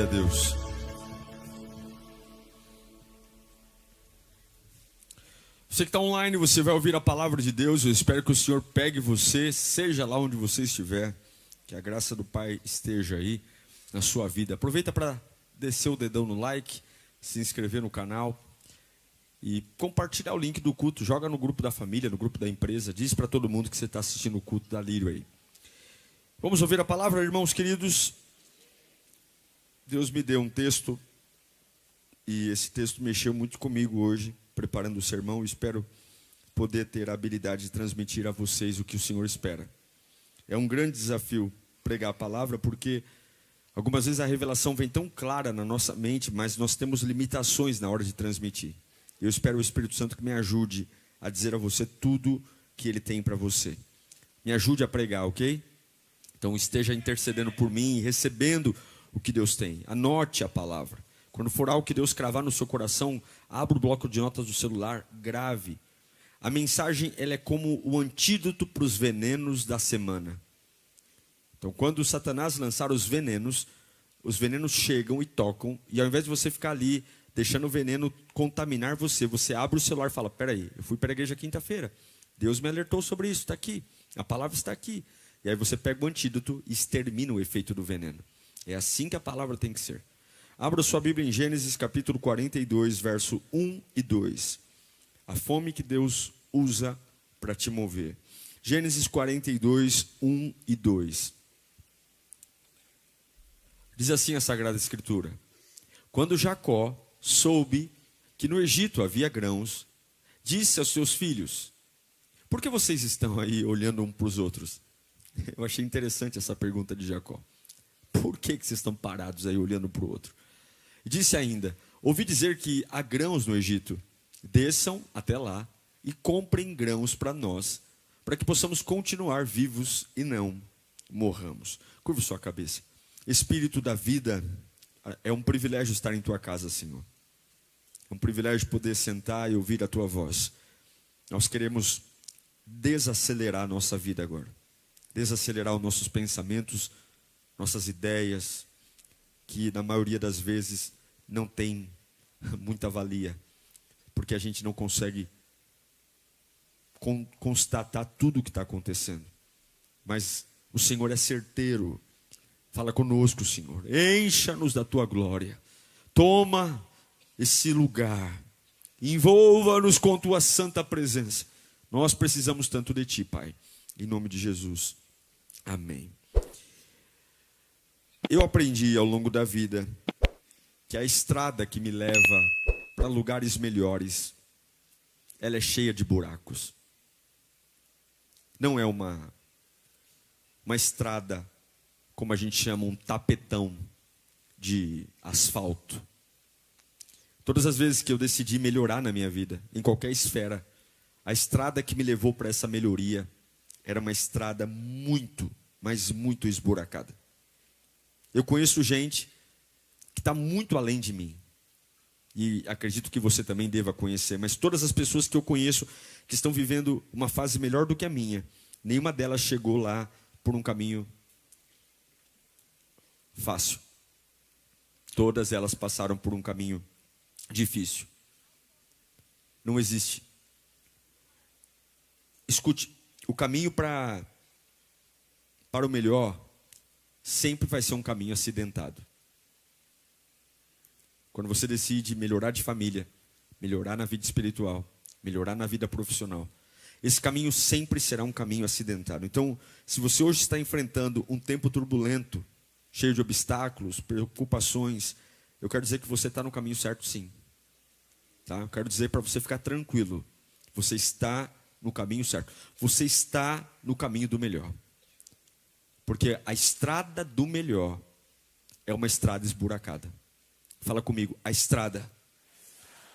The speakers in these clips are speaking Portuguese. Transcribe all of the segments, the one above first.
Deus. Você que está online, você vai ouvir a palavra de Deus. Eu espero que o Senhor pegue você, seja lá onde você estiver. Que a graça do Pai esteja aí na sua vida. Aproveita para descer o dedão no like, se inscrever no canal e compartilhar o link do culto. Joga no grupo da família, no grupo da empresa. Diz para todo mundo que você está assistindo o culto da Lírio aí. Vamos ouvir a palavra, irmãos queridos. Deus me deu um texto e esse texto mexeu muito comigo hoje, preparando o sermão. Espero poder ter a habilidade de transmitir a vocês o que o Senhor espera. É um grande desafio pregar a palavra, porque algumas vezes a revelação vem tão clara na nossa mente, mas nós temos limitações na hora de transmitir. Eu espero o Espírito Santo que me ajude a dizer a você tudo que Ele tem para você. Me ajude a pregar, ok? Então esteja intercedendo por mim, recebendo o que Deus tem. Anote a palavra. Quando for algo que Deus cravar no seu coração, abra o bloco de notas do celular, grave. A mensagem ela é como o antídoto para os venenos da semana. Então quando Satanás lançar os venenos chegam e tocam, e ao invés de você ficar ali deixando o veneno contaminar você, você abre o celular e fala: peraí, eu fui para a igreja quinta-feira, Deus me alertou sobre isso, está aqui, a palavra está aqui. E aí você pega o antídoto e extermina o efeito do veneno. É assim que a palavra tem que ser. Abra sua Bíblia em Gênesis capítulo 42, verso 1 e 2. A fome que Deus usa para te mover. Gênesis 42, 1 e 2. Diz assim a Sagrada Escritura: quando Jacó soube que no Egito havia grãos, disse aos seus filhos: por que vocês estão aí olhando um para os outros? Eu achei interessante essa pergunta de Jacó. Por que vocês estão parados aí olhando para o outro? E disse ainda: ouvi dizer que há grãos no Egito. Desçam até lá e comprem grãos para nós, para que possamos continuar vivos e não morramos. Curva sua cabeça. Espírito da vida, é um privilégio estar em tua casa, Senhor. É um privilégio poder sentar e ouvir a tua voz. Nós queremos desacelerar a nossa vida agora. Desacelerar os nossos pensamentos, nossas ideias, que na maioria das vezes não tem muita valia, porque a gente não consegue constatar tudo o que está acontecendo. Mas o Senhor é certeiro. Fala conosco, Senhor. Encha-nos da tua glória. Toma esse lugar. Envolva-nos com tua santa presença. Nós precisamos tanto de ti, Pai. Em nome de Jesus. Amém. Eu aprendi ao longo da vida que a estrada que me leva para lugares melhores, ela é cheia de buracos. Não é uma estrada, como a gente chama, um tapetão de asfalto. Todas as vezes que eu decidi melhorar na minha vida, em qualquer esfera, a estrada que me levou para essa melhoria era uma estrada muito, mas muito esburacada. Eu conheço gente que está muito além de mim. E acredito que você também deva conhecer. Mas todas as pessoas que eu conheço que estão vivendo uma fase melhor do que a minha, nenhuma delas chegou lá por um caminho fácil. Todas elas passaram por um caminho difícil. Não existe. Escute, o caminho para o melhor sempre vai ser um caminho acidentado. Quando você decide melhorar de família, melhorar na vida espiritual, melhorar na vida profissional, esse caminho sempre será um caminho acidentado. Então, se você hoje está enfrentando um tempo turbulento, cheio de obstáculos, preocupações, eu quero dizer que você está no caminho certo, sim. Tá? Eu quero dizer para você ficar tranquilo. Você está no caminho certo. Você está no caminho do melhor. Porque a estrada do melhor é uma estrada esburacada. Fala comigo. A estrada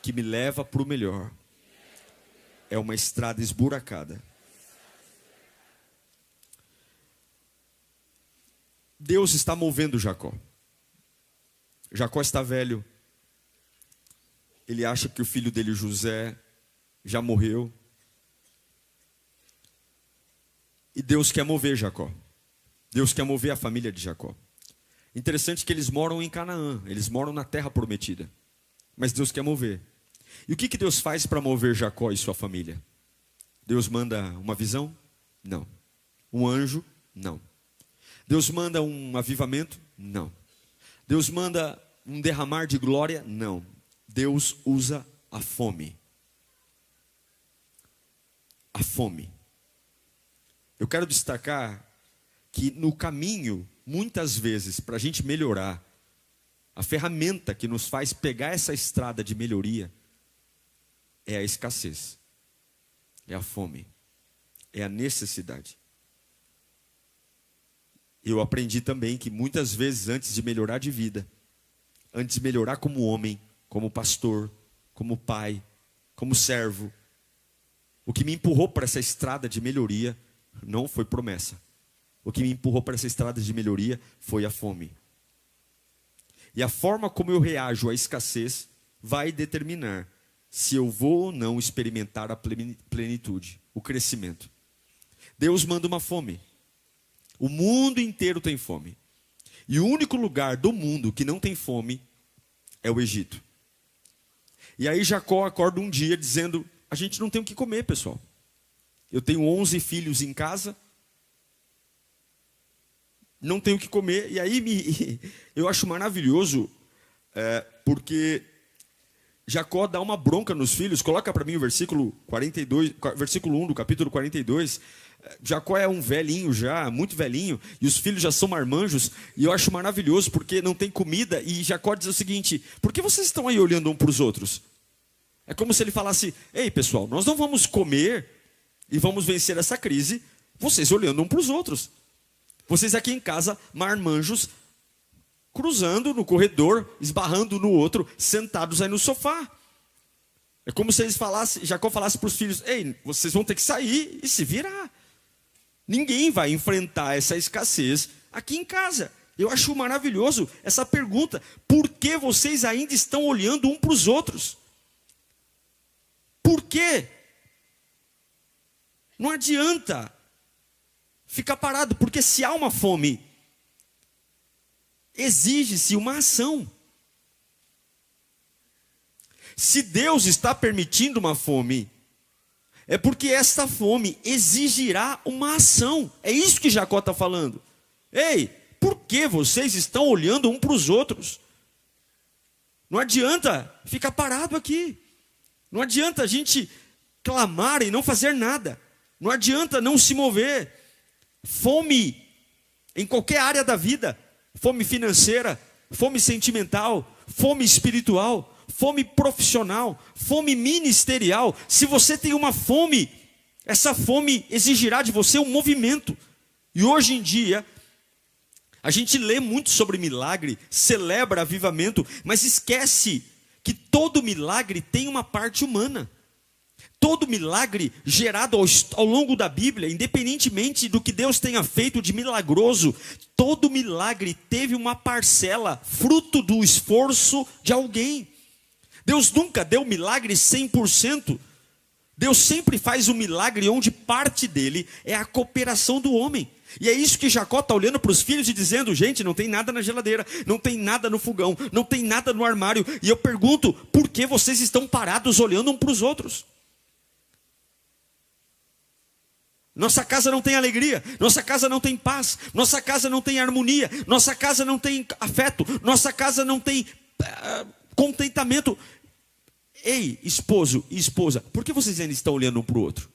que me leva para o melhor é uma estrada esburacada. Deus está movendo Jacó. Jacó está velho. Ele acha que o filho dele, José, já morreu. E Deus quer mover Jacó. Deus quer mover a família de Jacó. Interessante que eles moram em Canaã, eles moram na terra prometida. Mas Deus quer mover. E o que Deus faz para mover Jacó e sua família? Deus manda uma visão? Não. Um anjo? Não. Deus manda um avivamento? Não. Deus manda um derramar de glória? Não. Deus usa a fome. A fome. Eu quero destacar que no caminho, muitas vezes, para a gente melhorar, a ferramenta que nos faz pegar essa estrada de melhoria é a escassez, é a fome, é a necessidade. Eu aprendi também que muitas vezes, antes de melhorar de vida, antes de melhorar como homem, como pastor, como pai, como servo, o que me empurrou para essa estrada de melhoria não foi promessa. O que me empurrou para essa estrada de melhoria foi a fome. E a forma como eu reajo à escassez vai determinar se eu vou ou não experimentar a plenitude, o crescimento. Deus manda uma fome. O mundo inteiro tem fome. E o único lugar do mundo que não tem fome é o Egito. E aí Jacó acorda um dia dizendo: a gente não tem o que comer, pessoal. Eu tenho 11 filhos em casa, não tenho o que comer. E aí eu acho maravilhoso, porque Jacó dá uma bronca nos filhos. Coloca para mim o versículo 42, versículo 1 do capítulo 42. Jacó é um velhinho já, muito velhinho, e os filhos já são marmanjos, e eu acho maravilhoso, porque não tem comida, e Jacó diz o seguinte: por que vocês estão aí olhando um para os outros? É como se ele falasse: ei pessoal, nós não vamos comer e vamos vencer essa crise vocês olhando um para os outros. Vocês aqui em casa, marmanjos, cruzando no corredor, esbarrando no outro, sentados aí no sofá. É como se eles falassem, Jacó falasse para os filhos: ei, vocês vão ter que sair e se virar. Ninguém vai enfrentar essa escassez aqui em casa. Eu acho maravilhoso essa pergunta: por que vocês ainda estão olhando um para os outros? Por quê? Não adianta ficar parado, porque se há uma fome, exige-se uma ação. Se Deus está permitindo uma fome, é porque esta fome exigirá uma ação. É isso que Jacó está falando. Ei, por que vocês estão olhando um para os outros? Não adianta ficar parado aqui. Não adianta a gente clamar e não fazer nada. Não adianta não se mover. Fome em qualquer área da vida. Fome financeira, fome sentimental, fome espiritual, fome profissional, fome ministerial. Se você tem uma fome, essa fome exigirá de você um movimento. E hoje em dia, a gente lê muito sobre milagre, celebra avivamento, mas esquece que todo milagre tem uma parte humana. Todo milagre gerado ao longo da Bíblia, independentemente do que Deus tenha feito de milagroso, todo milagre teve uma parcela, fruto do esforço de alguém. Deus nunca deu milagre 100%. Deus sempre faz um milagre onde parte dele é a cooperação do homem. E é isso que Jacó está olhando para os filhos e dizendo: gente, não tem nada na geladeira, não tem nada no fogão, não tem nada no armário. E eu pergunto: por que vocês estão parados olhando um para os outros? Nossa casa não tem alegria, nossa casa não tem paz, nossa casa não tem harmonia, nossa casa não tem afeto, nossa casa não tem contentamento. Ei, esposo e esposa, por que vocês ainda estão olhando um para o outro?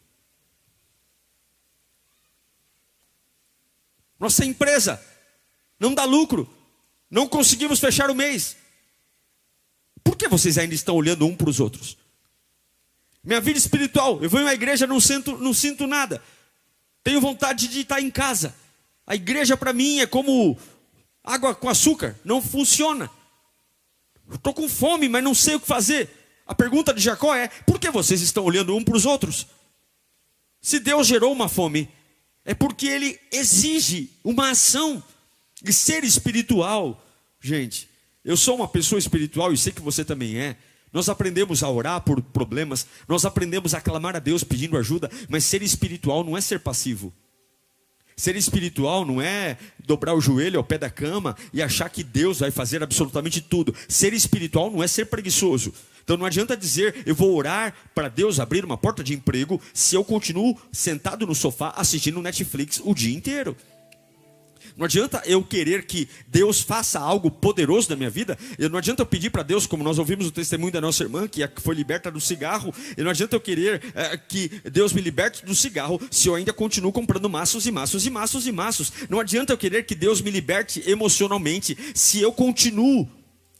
Nossa empresa não dá lucro, não conseguimos fechar o mês. Por que vocês ainda estão olhando um para os outros? Minha vida espiritual, eu venho à igreja, não sinto nada. Tenho vontade de estar em casa. A igreja para mim é como água com açúcar, não funciona. Estou com fome, mas não sei o que fazer. A pergunta de Jacó é: por que vocês estão olhando um para os outros? Se Deus gerou uma fome, é porque Ele exige uma ação. E ser espiritual, gente, eu sou uma pessoa espiritual e sei que você também é. Nós aprendemos a orar por problemas, nós aprendemos a clamar a Deus pedindo ajuda, mas ser espiritual não é ser passivo. Ser espiritual não é dobrar o joelho ao pé da cama e achar que Deus vai fazer absolutamente tudo. Ser espiritual não é ser preguiçoso. Então não adianta dizer, eu vou orar para Deus abrir uma porta de emprego, se eu continuo sentado no sofá assistindo Netflix o dia inteiro. Não adianta eu querer que Deus faça algo poderoso na minha vida. Não adianta eu pedir para Deus, como nós ouvimos o testemunho da nossa irmã, que foi liberta do cigarro. Não adianta eu querer que Deus me liberte do cigarro, se eu ainda continuo comprando maços e maços e maços e maços. Não adianta eu querer que Deus me liberte emocionalmente, se eu continuo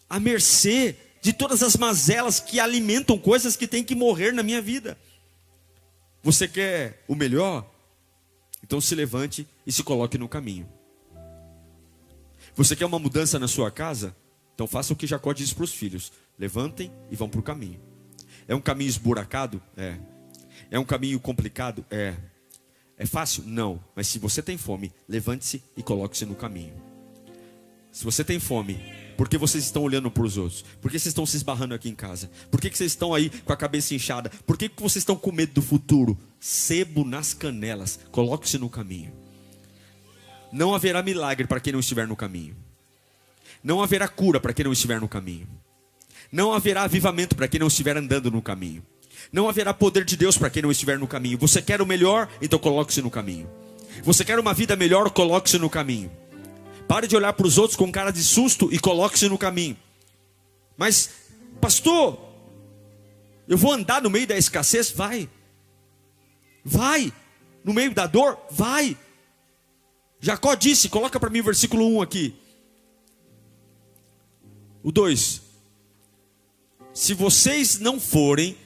à mercê de todas as mazelas que alimentam coisas que têm que morrer na minha vida. Você quer o melhor? Então se levante e se coloque no caminho. Você quer uma mudança na sua casa? Então faça o que Jacó disse para os filhos: levantem e vão para o caminho. É um caminho esburacado? É. É um caminho complicado? É. É fácil? Não. Mas se você tem fome, levante-se e coloque-se no caminho. Se você tem fome, por que vocês estão olhando para os outros? Por que vocês estão se esbarrando aqui em casa? Por que vocês estão aí com a cabeça inchada? Por que vocês estão com medo do futuro? Sebo nas canelas, coloque-se no caminho. Não haverá milagre para quem não estiver no caminho. Não haverá cura para quem não estiver no caminho. Não haverá avivamento para quem não estiver andando no caminho. Não haverá poder de Deus para quem não estiver no caminho. Você quer o melhor? Então coloque-se no caminho. Você quer uma vida melhor? Coloque-se no caminho. Pare de olhar para os outros com cara de susto e coloque-se no caminho. Mas, pastor, eu vou andar no meio da escassez? Vai. Vai. No meio da dor? Vai. Jacó disse, coloca para mim o versículo 1 aqui. O 2. Se vocês não forem,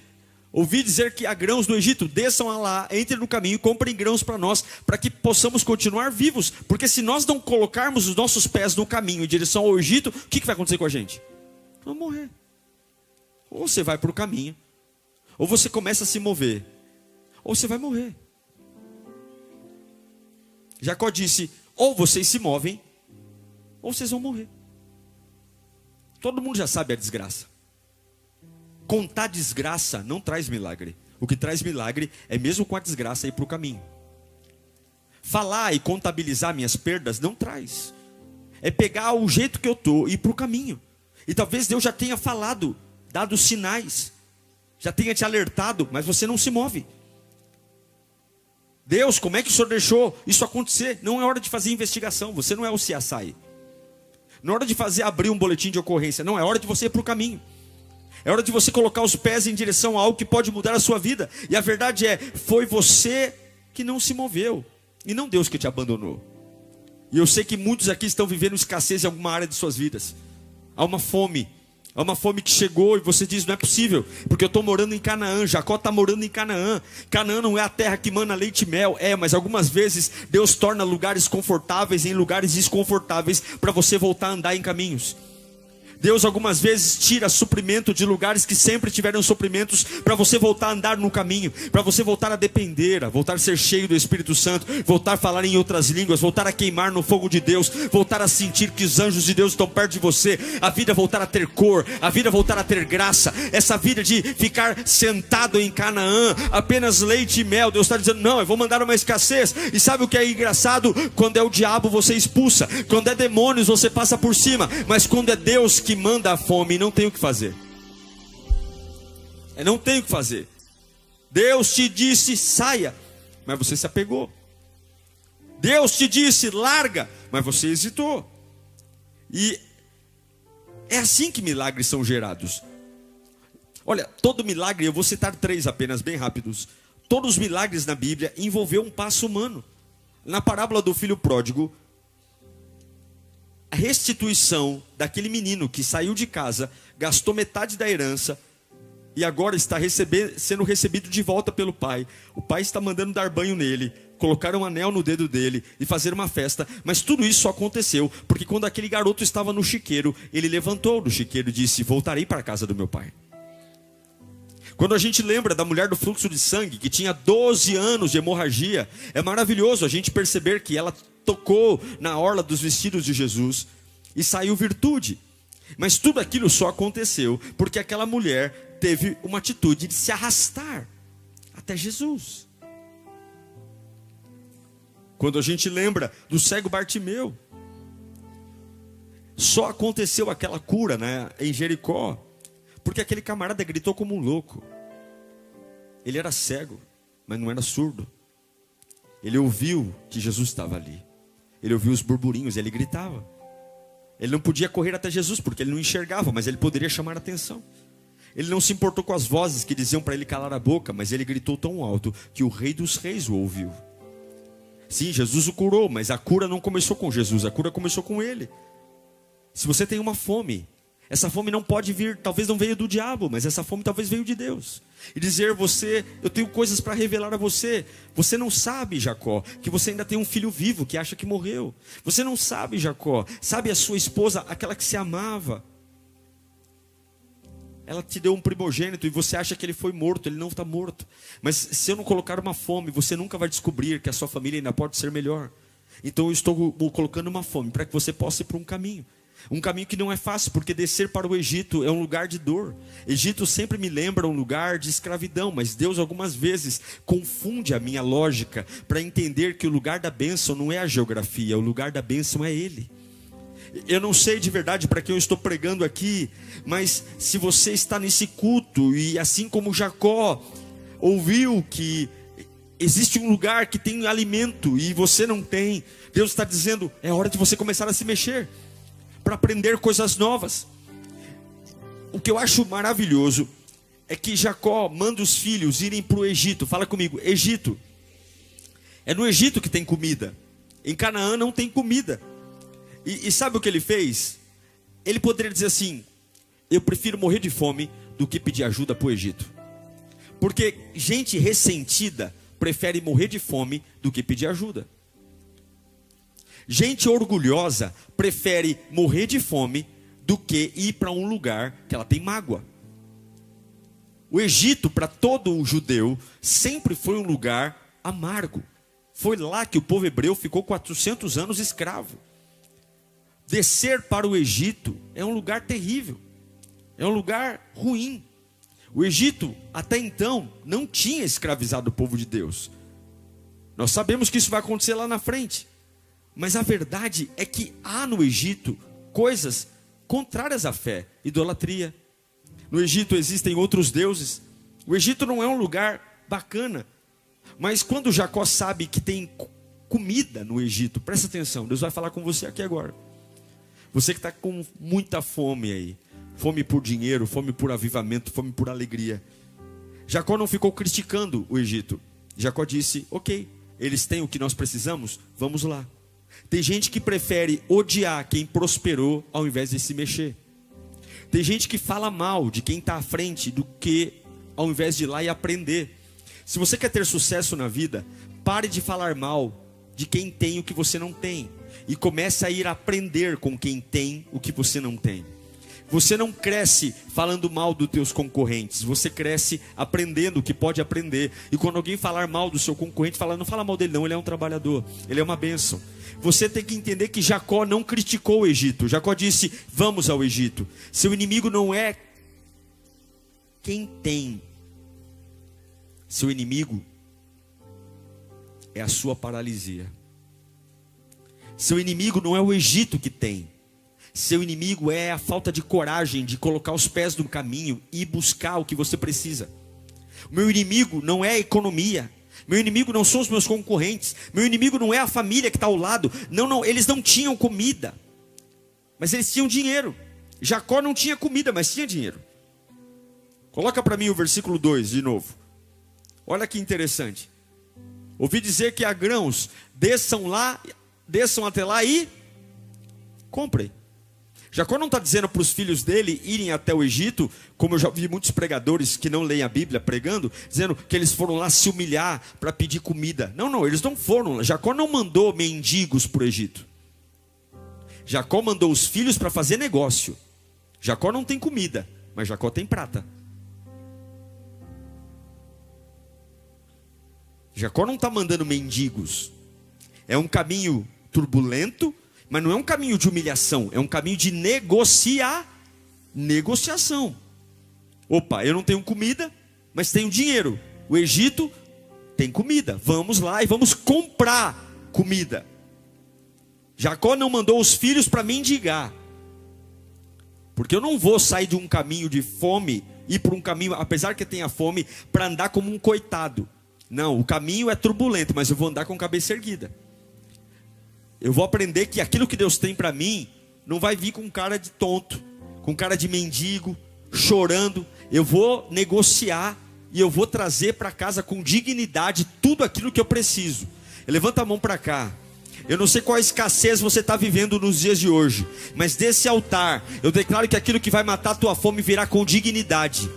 ouvi dizer que há grãos do Egito, desçam lá, entrem no caminho, comprem grãos para nós, para que possamos continuar vivos. Porque se nós não colocarmos os nossos pés no caminho em direção ao Egito, o que vai acontecer com a gente? Vamos morrer. Ou você vai para o caminho, ou você começa a se mover, ou você vai morrer. Jacó disse, ou vocês se movem, ou vocês vão morrer. Todo mundo já sabe a desgraça. Contar desgraça não traz milagre. O que traz milagre é mesmo com a desgraça ir para o caminho. Falar e contabilizar minhas perdas não traz. É pegar o jeito que eu estou e ir para o caminho. E talvez Deus já tenha falado, dado sinais, já tenha te alertado, mas você não se move. Deus, como é que o Senhor deixou isso acontecer? Não é hora de fazer investigação, você não é o CSI. Não é hora de abrir um boletim de ocorrência, não, é hora de você ir para o caminho. É hora de você colocar os pés em direção a algo que pode mudar a sua vida. E a verdade é, foi você que não se moveu, e não Deus que te abandonou. E eu sei que muitos aqui estão vivendo escassez em alguma área de suas vidas. Há uma fome que chegou e você diz, não é possível, porque eu estou morando em Canaã, Jacó está morando em Canaã. Canaã não é a terra que mana leite e mel, mas algumas vezes Deus torna lugares confortáveis em lugares desconfortáveis, para você voltar a andar em caminhos. Deus algumas vezes tira suprimento de lugares que sempre tiveram suprimentos, para você voltar a andar no caminho, para você voltar a depender, a voltar a ser cheio do Espírito Santo, voltar a falar em outras línguas, voltar a queimar no fogo de Deus, voltar a sentir que os anjos de Deus estão perto de você, a vida voltar a ter cor, a vida voltar a ter graça. Essa vida de ficar sentado em Canaã, apenas leite e mel, Deus está dizendo, não, eu vou mandar uma escassez. E sabe o que é engraçado? Quando é o diabo você expulsa, quando é demônios você passa por cima, mas quando é Deus que manda a fome, não tem o que fazer. Não tem o que fazer. Deus te disse saia, mas você se apegou. Deus te disse larga, mas você hesitou. E é assim que milagres são gerados. Olha, todo milagre, eu vou citar 3 apenas, bem rápidos. Todos os milagres na Bíblia envolveu um passo humano. Na parábola do filho pródigo, a restituição daquele menino que saiu de casa, gastou metade da herança e agora está sendo recebido de volta pelo pai. O pai está mandando dar banho nele, colocar um anel no dedo dele e fazer uma festa. Mas tudo isso só aconteceu porque quando aquele garoto estava no chiqueiro, ele levantou do chiqueiro e disse, voltarei para a casa do meu pai. Quando a gente lembra da mulher do fluxo de sangue, que tinha 12 anos de hemorragia, é maravilhoso a gente perceber que ela tocou na orla dos vestidos de Jesus e saiu virtude. Mas tudo aquilo só aconteceu porque aquela mulher teve uma atitude de se arrastar até Jesus. Quando a gente lembra do cego Bartimeu. Só aconteceu aquela cura, né, em Jericó, porque aquele camarada gritou como um louco. Ele era cego, mas não era surdo. Ele ouviu que Jesus estava ali. Ele ouviu os burburinhos, ele gritava. Ele não podia correr até Jesus, porque ele não enxergava, mas ele poderia chamar a atenção. Ele não se importou com as vozes que diziam para ele calar a boca, mas ele gritou tão alto que o Rei dos Reis o ouviu. Sim, Jesus o curou, mas a cura não começou com Jesus, a cura começou com ele. Se você tem uma fome, essa fome não pode vir, talvez não veio do diabo, mas essa fome talvez veio de Deus. E dizer você, eu tenho coisas para revelar a você. Você não sabe, Jacó, que você ainda tem um filho vivo que acha que morreu. Você não sabe, Jacó, sabe a sua esposa, aquela que se amava. Ela te deu um primogênito e você acha que ele foi morto, ele não está morto. Mas se eu não colocar uma fome, você nunca vai descobrir que a sua família ainda pode ser melhor. Então eu estou colocando uma fome para que você possa ir para um caminho. Um caminho que não é fácil, porque descer para o Egito é um lugar de dor. Egito sempre me lembra um lugar de escravidão, mas Deus algumas vezes confunde a minha lógica para entender que o lugar da bênção não é a geografia, o lugar da bênção é Ele. Eu não sei de verdade para quem eu estou pregando aqui, mas se você está nesse culto e assim como Jacó ouviu que existe um lugar que tem alimento e você não tem, Deus está dizendo, é hora de você começar a se mexer para aprender coisas novas. O que eu acho maravilhoso é que Jacó manda os filhos irem para o Egito. Fala comigo, Egito. É no Egito que tem comida. Em Canaã não tem comida. E sabe o que ele fez? Ele poderia dizer assim, eu prefiro morrer de fome do que pedir ajuda para o Egito. Porque gente ressentida prefere morrer de fome do que pedir ajuda. Gente orgulhosa prefere morrer de fome do que ir para um lugar que ela tem mágoa. O Egito, para todo o judeu, sempre foi um lugar amargo. Foi lá que o povo hebreu ficou 400 anos escravo. Descer para o Egito é um lugar terrível. É um lugar ruim. O Egito, até então, não tinha escravizado o povo de Deus. Nós sabemos que isso vai acontecer lá na frente. Mas a verdade é que há no Egito coisas contrárias à fé, idolatria. No Egito existem outros deuses. O Egito não é um lugar bacana. Mas quando Jacó sabe que tem comida no Egito, presta atenção, Deus vai falar com você aqui agora. Você que está com muita fome aí, fome por dinheiro, fome por avivamento, fome por alegria. Jacó não ficou criticando o Egito. Jacó disse, ok, eles têm o que nós precisamos, vamos lá. Tem gente que prefere odiar quem prosperou ao invés de se mexer. Tem gente que fala mal de quem está à frente do que ao invés de ir lá e aprender. Se você quer ter sucesso na vida, pare de falar mal de quem tem o que você não tem. E comece a ir aprender com quem tem o que você não tem. Você não cresce falando mal dos teus concorrentes. Você cresce aprendendo o que pode aprender. E quando alguém falar mal do seu concorrente, fala, não fala mal dele não, ele é um trabalhador. Ele é uma bênção. Você tem que entender que Jacó não criticou o Egito. Jacó disse, vamos ao Egito. Seu inimigo não é quem tem. Seu inimigo é a sua paralisia. Seu inimigo não é o Egito que tem. Seu inimigo é a falta de coragem de colocar os pés no caminho e buscar o que você precisa. O meu inimigo não é a economia. Meu inimigo não são os meus concorrentes. Meu inimigo não é a família que está ao lado. Não, eles não tinham comida, mas eles tinham dinheiro. Jacó não tinha comida, mas tinha dinheiro. Coloca para mim o versículo 2 de novo. Olha que interessante. Ouvi dizer que há grãos, desçam até lá e comprem. Jacó não está dizendo para os filhos dele irem até o Egito, como eu já vi muitos pregadores que não leem a Bíblia pregando, dizendo que eles foram lá se humilhar para pedir comida. Não, eles não foram. Jacó não mandou mendigos para o Egito. Jacó mandou os filhos para fazer negócio. Jacó não tem comida, mas Jacó tem prata. Jacó não está mandando mendigos. É um caminho turbulento, mas não é um caminho de humilhação, é um caminho de negociação. Opa, eu não tenho comida, mas tenho dinheiro. O Egito tem comida. Vamos lá e vamos comprar comida. Jacó não mandou os filhos para mendigar. Porque eu não vou sair de um caminho de fome, ir para um caminho, apesar que eu tenha fome, para andar como um coitado. Não, o caminho é turbulento, mas eu vou andar com a cabeça erguida. Eu vou aprender que aquilo que Deus tem para mim, não vai vir com cara de tonto, com cara de mendigo, chorando. Eu vou negociar e eu vou trazer para casa com dignidade tudo aquilo que eu preciso. Levanta a mão para cá. Eu não sei qual a escassez você está vivendo nos dias de hoje, mas desse altar, eu declaro que aquilo que vai matar a tua fome virá com dignidade.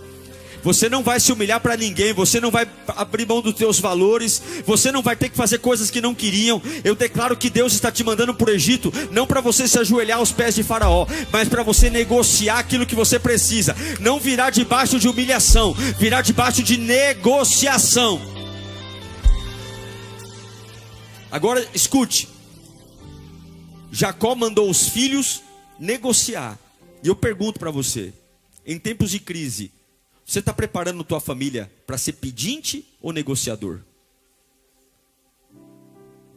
Você não vai se humilhar para ninguém, você não vai abrir mão dos teus valores, você não vai ter que fazer coisas que não queriam. Eu declaro que Deus está te mandando para o Egito, não para você se ajoelhar aos pés de Faraó, mas para você negociar aquilo que você precisa. Não virá debaixo de humilhação, virá debaixo de negociação. Agora escute, Jacó mandou os filhos negociar. E eu pergunto para você, em tempos de crise, você está preparando tua família para ser pedinte ou negociador?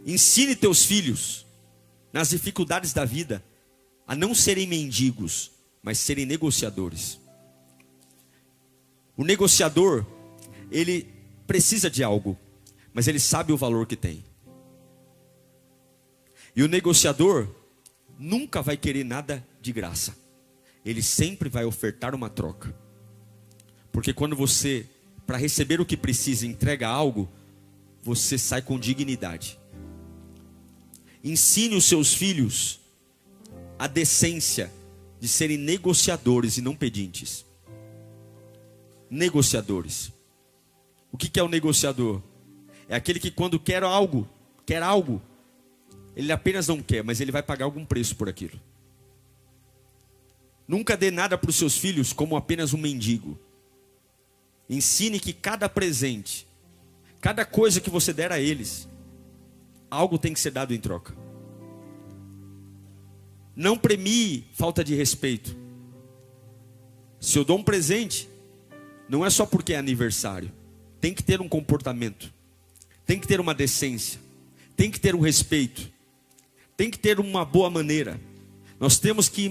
Ensine teus filhos, nas dificuldades da vida, a não serem mendigos, mas serem negociadores. O negociador, ele precisa de algo, mas ele sabe o valor que tem. E o negociador nunca vai querer nada de graça. Ele sempre vai ofertar uma troca. Porque quando você, para receber o que precisa, entrega algo, você sai com dignidade. Ensine os seus filhos a decência de serem negociadores e não pedintes. Negociadores. O que é o negociador? É aquele que quando quer algo, ele apenas não quer, mas ele vai pagar algum preço por aquilo. Nunca dê nada para os seus filhos como apenas um mendigo. Ensine que cada presente, cada coisa que você der a eles, algo tem que ser dado em troca. Não premie falta de respeito. Se eu dou um presente, não é só porque é aniversário. Tem que ter um comportamento, tem que ter uma decência, tem que ter um respeito, tem que ter uma boa maneira. Nós temos que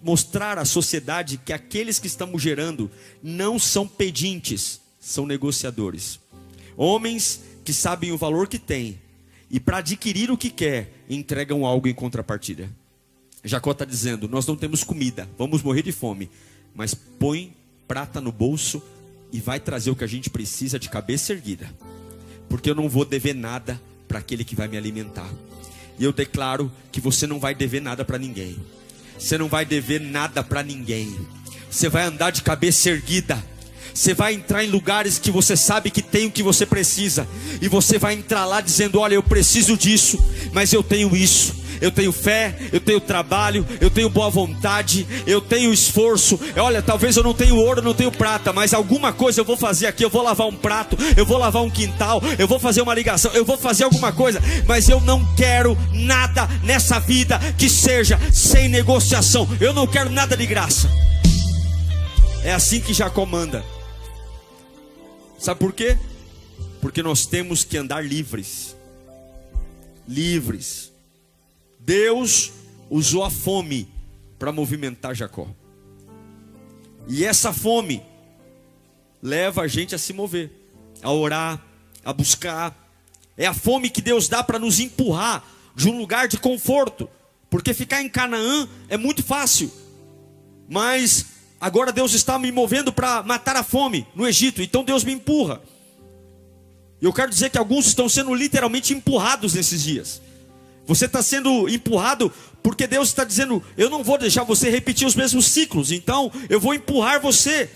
mostrar à sociedade que aqueles que estamos gerando não são pedintes, são negociadores. Homens que sabem o valor que têm e para adquirir o que quer, entregam algo em contrapartida. Jacó está dizendo, nós não temos comida, vamos morrer de fome, mas põe prata no bolso e vai trazer o que a gente precisa de cabeça erguida. Porque eu não vou dever nada para aquele que vai me alimentar. E eu declaro que você não vai dever nada para ninguém. Você não vai dever nada para ninguém. Você vai andar de cabeça erguida. Você vai entrar em lugares que você sabe que tem o que você precisa. E você vai entrar lá dizendo, olha, eu preciso disso, mas eu tenho isso. Eu tenho fé, eu tenho trabalho, eu tenho boa vontade, eu tenho esforço. Olha, talvez eu não tenho ouro, não tenho prata, mas alguma coisa eu vou fazer aqui. Eu vou lavar um prato, eu vou lavar um quintal, eu vou fazer uma ligação, eu vou fazer alguma coisa. Mas eu não quero nada nessa vida que seja sem negociação. Eu não quero nada de graça. É assim que Jacó manda. Sabe por quê? Porque nós temos que andar livres. Livres. Deus usou a fome para movimentar Jacó. E essa fome leva a gente a se mover, a orar, a buscar. É a fome que Deus dá para nos empurrar de um lugar de conforto. Porque ficar em Canaã é muito fácil. Mas agora Deus está me movendo para matar a fome no Egito. Então Deus me empurra. E eu quero dizer que alguns estão sendo literalmente empurrados nesses dias. Você está sendo empurrado porque Deus está dizendo, eu não vou deixar você repetir os mesmos ciclos, então eu vou empurrar você.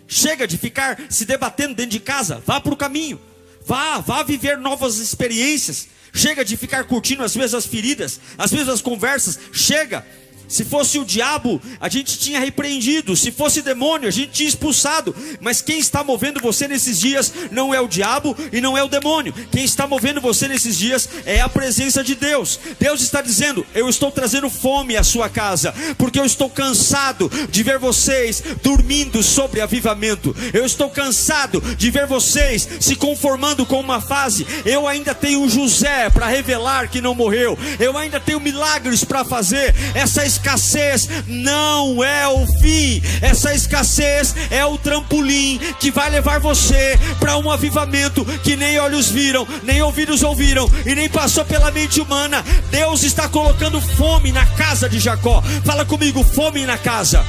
Chega de ficar se debatendo dentro de casa, vá para o caminho, vá viver novas experiências. Chega de ficar curtindo as mesmas feridas, as mesmas conversas, chega. Se fosse o diabo, a gente tinha repreendido. Se fosse demônio, a gente tinha expulsado. Mas quem está movendo você nesses dias não é o diabo e não é o demônio. Quem está movendo você nesses dias é a presença de Deus. Deus está dizendo: eu estou trazendo fome à sua casa, porque eu estou cansado de ver vocês dormindo sobre avivamento. Eu estou cansado de ver vocês se conformando com uma fase. Eu ainda tenho um José para revelar que não morreu. Eu ainda tenho milagres para fazer. Essa escassez não é o fim. Essa escassez é o trampolim que vai levar você para um avivamento que nem olhos viram, nem ouvidos ouviram e nem passou pela mente humana. Deus está colocando fome na casa de Jacó. Fala comigo: fome na casa.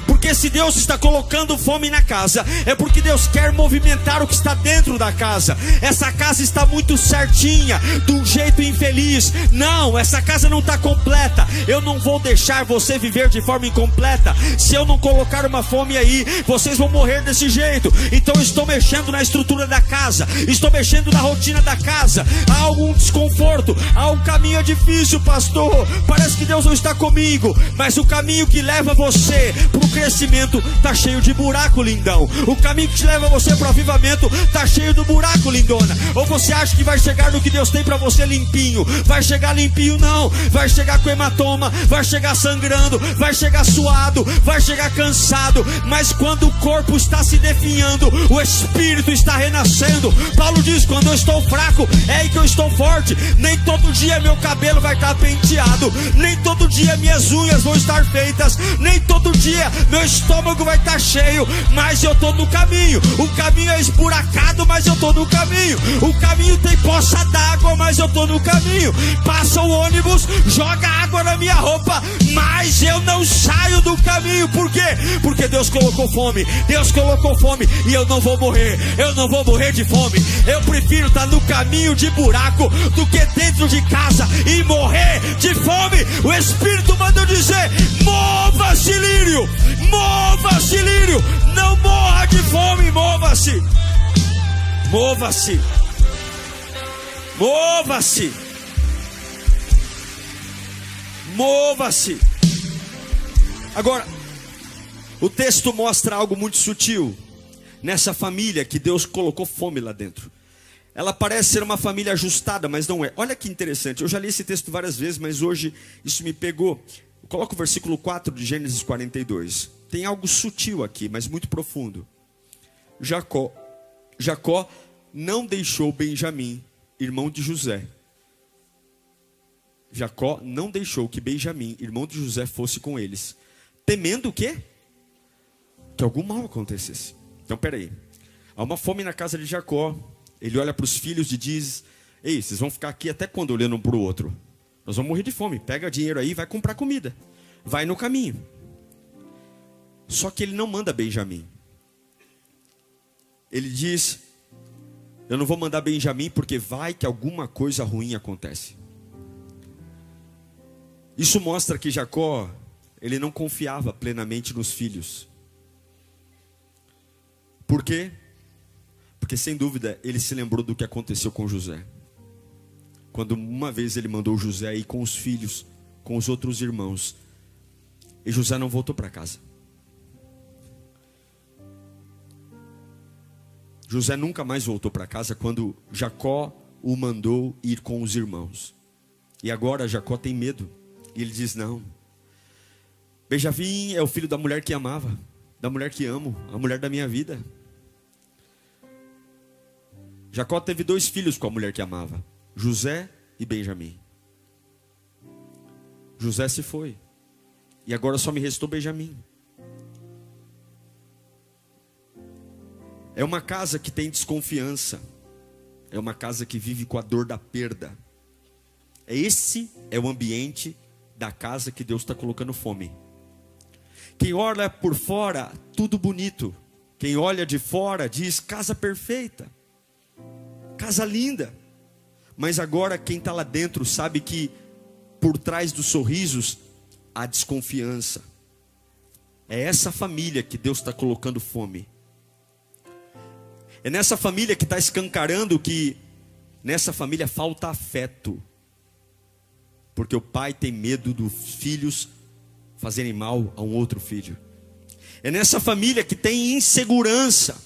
Porque se Deus está colocando fome na casa, é porque Deus quer movimentar o que está dentro da casa. Essa casa está muito certinha, de um jeito infeliz. Não, essa casa não está completa. Eu não vou deixar você viver de forma incompleta. Se eu não colocar uma fome aí, vocês vão morrer desse jeito. Então eu estou mexendo na estrutura da casa, estou mexendo na rotina da casa. Há algum desconforto, há um caminho difícil, pastor. Parece que Deus não está comigo. Mas o caminho que leva você para o crescimento está cheio de buraco, lindão. O caminho que te leva você para o avivamento está cheio de buraco, lindona. Ou você acha que vai chegar no que Deus tem para você limpinho? Vai chegar limpinho? Não. Vai chegar com hematoma, vai chegar sangrando, vai chegar suado, vai chegar cansado. Mas quando o corpo está se definhando, o espírito está renascendo. Paulo diz: quando eu estou fraco, é aí que eu estou forte. Nem todo dia meu cabelo vai estar penteado, nem todo dia minhas unhas vão estar feitas, nem todo dia meu estômago vai estar cheio, mas eu estou no caminho. O caminho é esburacado, mas eu estou no caminho. O caminho tem poça d'água, mas eu estou no caminho. Passa o ônibus, joga água na minha roupa, mas eu não saio do caminho. Por quê? Porque Deus colocou fome. Deus colocou fome e eu não vou morrer. Eu não vou morrer de fome. Eu prefiro estar no caminho de buraco do que dentro de casa e morrer de fome. O Espírito manda eu dizer: mova-se, lírio. Mova-se, lírio. Não morra de fome. Mova-se. Mova-se. Mova-se. Mova-se. Agora, o texto mostra algo muito sutil nessa família que Deus colocou fome lá dentro. Ela parece ser uma família ajustada, mas não é. Olha que interessante, eu já li esse texto várias vezes, mas hoje isso me pegou. Coloca o versículo 4 de Gênesis 42. Tem algo sutil aqui, mas muito profundo. Jacó não deixou Benjamim, irmão de José. Jacó não deixou que Benjamim, irmão de José, fosse com eles, temendo o quê? Que algum mal acontecesse. Então, peraí. Há uma fome na casa de Jacó. Ele olha para os filhos e diz: ei, vocês vão ficar aqui até quando olhando um para o outro? Nós vamos morrer de fome. Pega dinheiro aí e vai comprar comida. Vai no caminho. Só que ele não manda Benjamim. Ele diz: eu não vou mandar Benjamim porque vai que alguma coisa ruim acontece. Isso mostra que Jacó, ele não confiava plenamente nos filhos. Por quê? Porque sem dúvida ele se lembrou do que aconteceu com José. Quando uma vez ele mandou José ir com os filhos, com os outros irmãos, e José não voltou para casa. José nunca mais voltou para casa quando Jacó o mandou ir com os irmãos. E agora Jacó tem medo. E ele diz: não, Benjamim é o filho da mulher que amava, da mulher que amo, a mulher da minha vida. Jacó teve 2 filhos com a mulher que amava, José e Benjamim. José se foi, e agora só me restou Benjamim. É uma casa que tem desconfiança. É uma casa que vive com a dor da perda. Esse é o ambiente da casa que Deus está colocando fome. Quem olha por fora, tudo bonito. Quem olha de fora diz: casa perfeita, casa linda. Mas agora quem está lá dentro sabe que por trás dos sorrisos há desconfiança. É essa família que Deus está colocando fome. É nessa família que está escancarando que nessa família falta afeto. Porque o pai tem medo dos filhos fazerem mal a um outro filho. É nessa família que tem insegurança,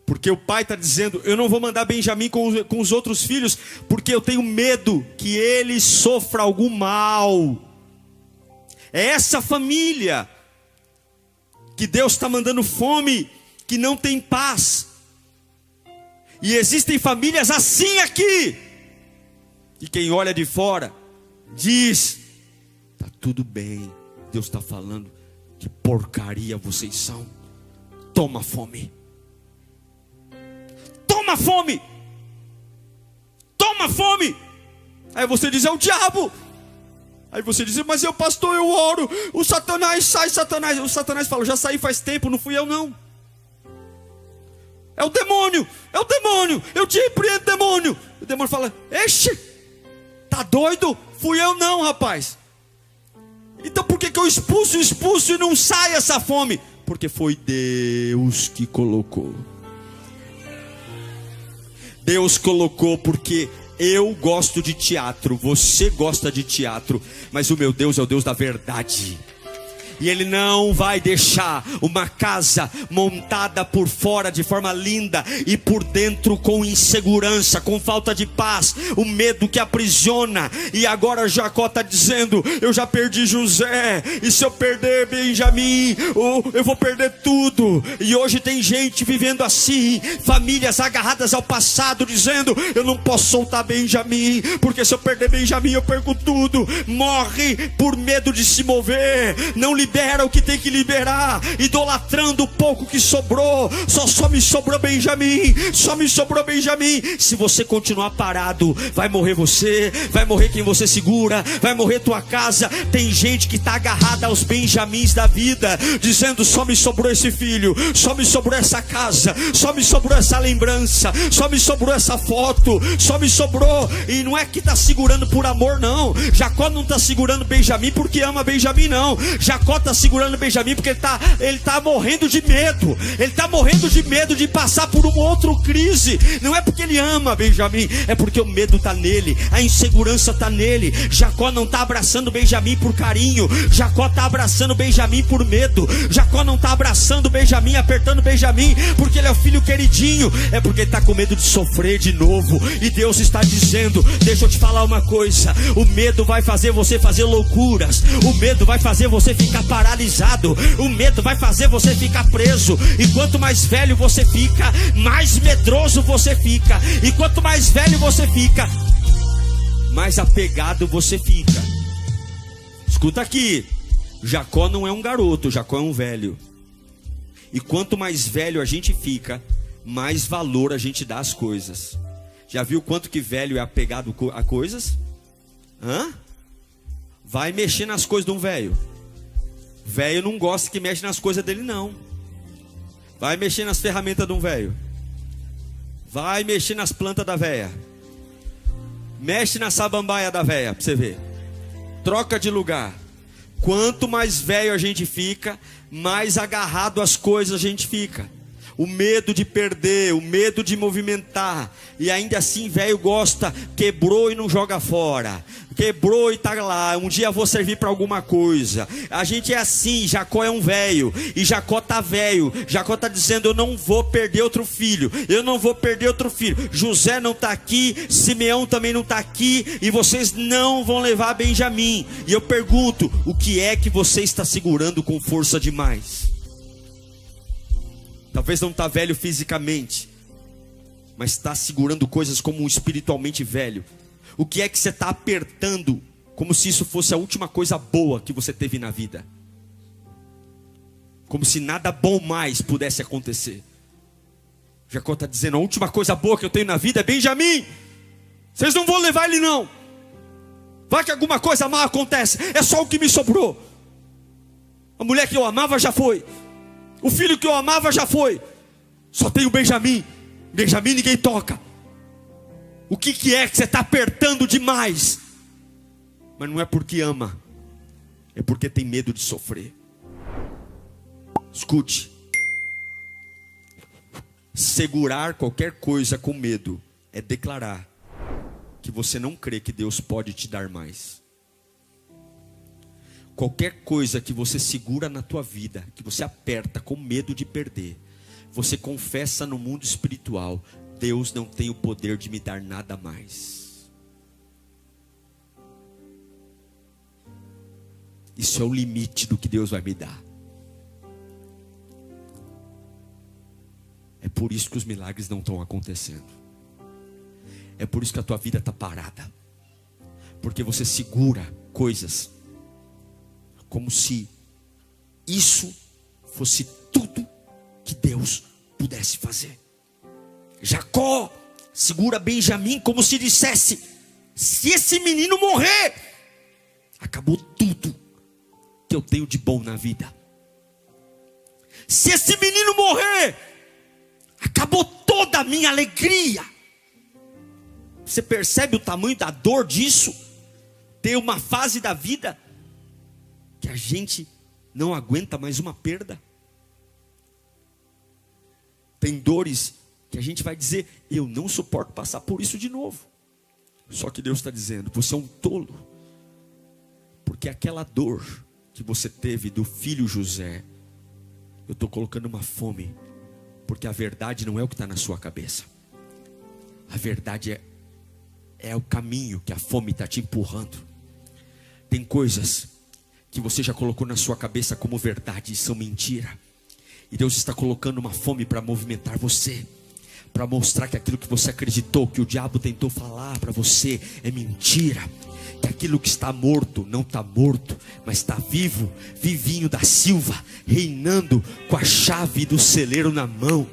porque o pai está dizendo: eu não vou mandar Benjamim com os outros filhos, porque eu tenho medo que ele sofra algum mal. É essa família que Deus está mandando fome, que não tem paz. E existem famílias assim aqui, e quem olha de fora diz: está tudo bem. Deus está falando: que porcaria vocês são. Toma fome. Toma fome. Toma fome. Aí você diz: é o diabo. Aí você diz: mas eu, pastor, eu oro, o Satanás sai, Satanás. O Satanás fala: já saí faz tempo, não fui eu não. É o demônio, eu te repreendo, demônio. O demônio fala: eixe, tá doido? Fui eu não, rapaz. Então por que eu expulso e não sai essa fome? Porque foi Deus que colocou. Deus colocou, porque eu gosto de teatro, você gosta de teatro, mas o meu Deus é o Deus da verdade. E Ele não vai deixar uma casa montada por fora de forma linda e por dentro com insegurança, com falta de paz, o medo que aprisiona. E agora Jacó está dizendo: eu já perdi José, e se eu perder Benjamim, eu vou perder tudo. E hoje tem gente vivendo assim, famílias agarradas ao passado, dizendo: eu não posso soltar Benjamim, porque se eu perder Benjamim eu perco tudo. Morre por medo de se mover, não libera o que tem que liberar, idolatrando o pouco que sobrou. Só me sobrou Benjamim, só me sobrou Benjamim. Se você continuar parado, vai morrer você, vai morrer quem você segura, vai morrer tua casa. Tem gente que está agarrada aos Benjamins da vida, dizendo: só me sobrou esse filho, só me sobrou essa casa, só me sobrou essa lembrança, só me sobrou essa foto, só me sobrou. E não é que está segurando por amor, não. Jacó não está segurando Benjamim porque ama Benjamim, não. Jacó está segurando Benjamim porque ele tá morrendo de medo. Ele está morrendo de medo de passar por uma outra crise. Não é porque ele ama Benjamim, é porque o medo está nele, a insegurança está nele. Jacó não está abraçando Benjamim por carinho, Jacó está abraçando Benjamim por medo. Jacó não está abraçando Benjamim, apertando Benjamim porque ele é o filho queridinho, é porque ele está com medo de sofrer de novo. E Deus está dizendo: deixa eu te falar uma coisa, o medo vai fazer você fazer loucuras, o medo vai fazer você ficar paralisado, o medo vai fazer você ficar preso. E quanto mais velho você fica, mais medroso você fica. E quanto mais velho você fica, mais apegado você fica. Escuta aqui, Jacó não é um garoto, Jacó é um velho. E quanto mais velho a gente fica, mais valor a gente dá às coisas. Já viu quanto que velho é apegado a coisas? Vai mexer nas coisas de um velho. Velho não gosta que mexe nas coisas dele, não. Vai mexer nas ferramentas de um velho. Vai mexer nas plantas da véia. Mexe na sabambaia da véia, pra você ver. Troca de lugar. Quanto mais velho a gente fica, mais agarrado às coisas a gente fica. O medo de perder, o medo de movimentar. E ainda assim velho gosta, quebrou e não joga fora. Quebrou e tá lá, um dia vou servir para alguma coisa. A gente é assim. Jacó é um velho, e Jacó tá velho. Jacó tá dizendo: eu não vou perder outro filho, eu não vou perder outro filho. José não tá aqui, Simeão também não tá aqui, e vocês não vão levar Benjamim. E eu pergunto: o que é que você está segurando com força demais? Talvez não está velho fisicamente, mas está segurando coisas como um espiritualmente velho. O que é que você está apertando, como se isso fosse a última coisa boa que você teve na vida? Como se nada bom mais pudesse acontecer. Jacó está dizendo: a última coisa boa que eu tenho na vida é Benjamim. Vocês não vão levar ele não. Vai que alguma coisa má acontece, é só o que me sobrou. A mulher que eu amava já foi, o filho que eu amava já foi, só tem o Benjamim. Benjamim ninguém toca. O que é que você está apertando demais? Mas não é porque ama, é porque tem medo de sofrer. Escute: segurar qualquer coisa com medo é declarar que você não crê que Deus pode te dar mais. Qualquer coisa que você segura na tua vida, que você aperta com medo de perder, você confessa no mundo espiritual: Deus não tem o poder de me dar nada mais. Isso é o limite do que Deus vai me dar. É por isso que os milagres não estão acontecendo. É por isso que a tua vida está parada. Porque você segura coisas como se isso fosse tudo que Deus pudesse fazer. Jacó segura Benjamim como se dissesse: se esse menino morrer, acabou tudo que eu tenho de bom na vida. Se esse menino morrer, acabou toda a minha alegria. Você percebe o tamanho da dor disso? Ter uma fase da vida que a gente não aguenta mais uma perda. Tem dores que a gente vai dizer: eu não suporto passar por isso de novo. Só que Deus está dizendo: você é um tolo. Porque aquela dor que você teve do filho José, eu estou colocando uma fome. Porque a verdade não é o que está na sua cabeça. A verdade é o caminho que a fome está te empurrando. Tem coisas que você já colocou na sua cabeça como verdade e são mentira. E Deus está colocando uma fome para movimentar você, para mostrar que aquilo que você acreditou, que o diabo tentou falar para você, é mentira. Que aquilo que está morto não está morto, mas está vivo, vivinho da Silva, reinando com a chave do celeiro na mão.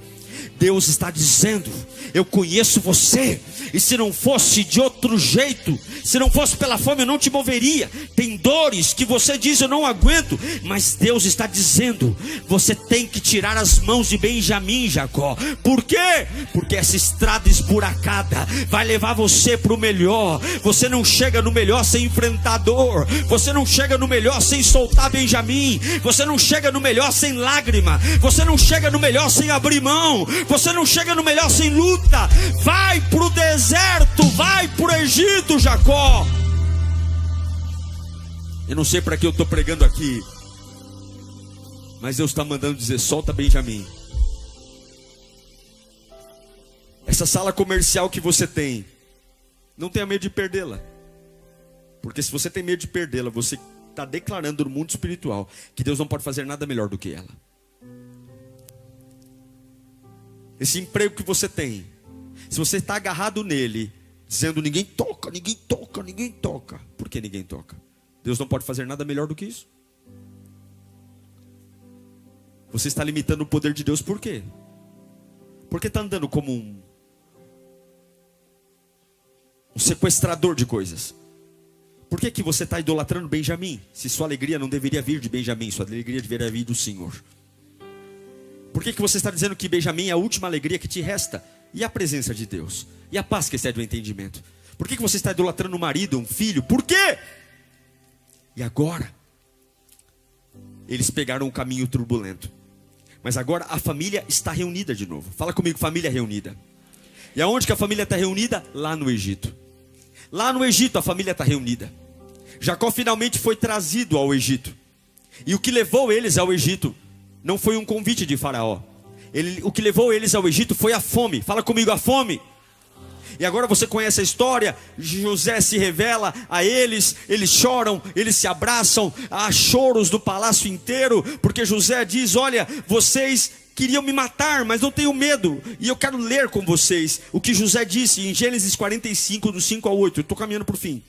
Deus está dizendo: eu conheço você, e se não fosse de outro jeito, se não fosse pela fome, eu não te moveria. Tem dores que você diz: eu não aguento, mas Deus está dizendo: você tem que tirar as mãos de Benjamim, Jacó. Por quê? Porque essa estrada esburacada vai levar você para o melhor. Você não chega no melhor sem enfrentar dor. Você não chega no melhor sem soltar Benjamim. Você não chega no melhor sem lágrima. Você não chega no melhor sem abrir mão. Você não chega no melhor sem luta. Vai para o deserto, vai para o Egito, Jacó. Eu não sei para que eu estou pregando aqui, mas Deus está mandando dizer: solta Benjamim. Essa sala comercial que você tem, não tenha medo de perdê-la. Porque se você tem medo de perdê-la, você está declarando no mundo espiritual que Deus não pode fazer nada melhor do que ela. Esse emprego que você tem, se você está agarrado nele, dizendo: ninguém toca, ninguém toca, ninguém toca. Por que ninguém toca? Deus não pode fazer nada melhor do que isso. Você está limitando o poder de Deus por quê? Porque está andando como um sequestrador de coisas. Por que que você está idolatrando Benjamim? Se sua alegria não deveria vir de Benjamim, sua alegria deveria vir do Senhor. Por que que você está dizendo que Benjamim é a última alegria que te resta? E a presença de Deus? E a paz que excede o entendimento? Por que que você está idolatrando um marido, um filho? Por quê? E agora, eles pegaram um caminho turbulento. Mas agora a família está reunida de novo. Fala comigo: família reunida. E aonde que a família está reunida? Lá no Egito. Lá no Egito a família está reunida. Jacó finalmente foi trazido ao Egito. E o que levou eles ao Egito não foi um convite de Faraó. O que levou eles ao Egito foi a fome. Fala comigo: a fome. E agora você conhece a história. José se revela a eles. Eles choram, eles se abraçam. Há choros do palácio inteiro, porque José diz: olha, vocês queriam me matar, mas não tenho medo. E eu quero ler com vocês o que José disse em Gênesis 45, do 5 ao 8. Eu estou caminhando para o fim.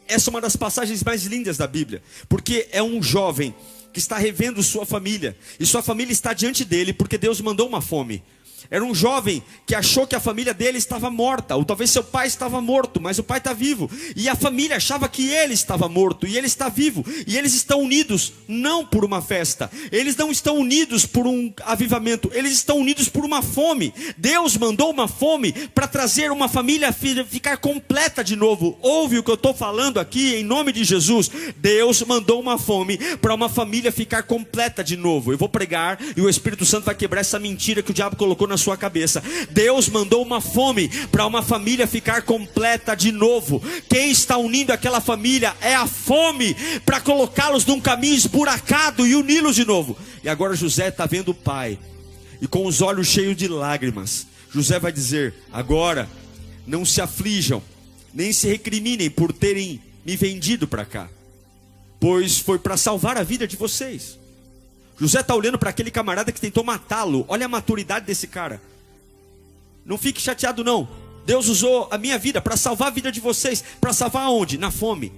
Essa é uma das passagens mais lindas da Bíblia, porque é um jovem que está revendo sua família, e sua família está diante dele, porque Deus mandou uma fome. Era um jovem que achou que a família dele estava morta, ou talvez seu pai estava morto, mas o pai está vivo. E a família achava que ele estava morto, e ele está vivo. E eles estão unidos, não por uma festa. Eles não estão unidos por um avivamento. Eles estão unidos por uma fome. Deus mandou uma fome para trazer uma família ficar completa de novo. Ouve o que eu estou falando aqui, em nome de Jesus. Deus mandou uma fome para uma família ficar completa de novo. Eu vou pregar, e o Espírito Santo vai quebrar essa mentira que o diabo colocou na na sua cabeça. Deus mandou uma fome para uma família ficar completa de novo. Quem está unindo aquela família é a fome para colocá-los num caminho esburacado e uni-los de novo. E agora José está vendo o pai, e com os olhos cheios de lágrimas, José vai dizer: agora não se aflijam, nem se recriminem por terem me vendido para cá, pois foi para salvar a vida de vocês. José está olhando para aquele camarada que tentou matá-lo. Olha a maturidade desse cara. Não fique chateado não. Deus usou a minha vida para salvar a vida de vocês. Para salvar aonde? Na fome.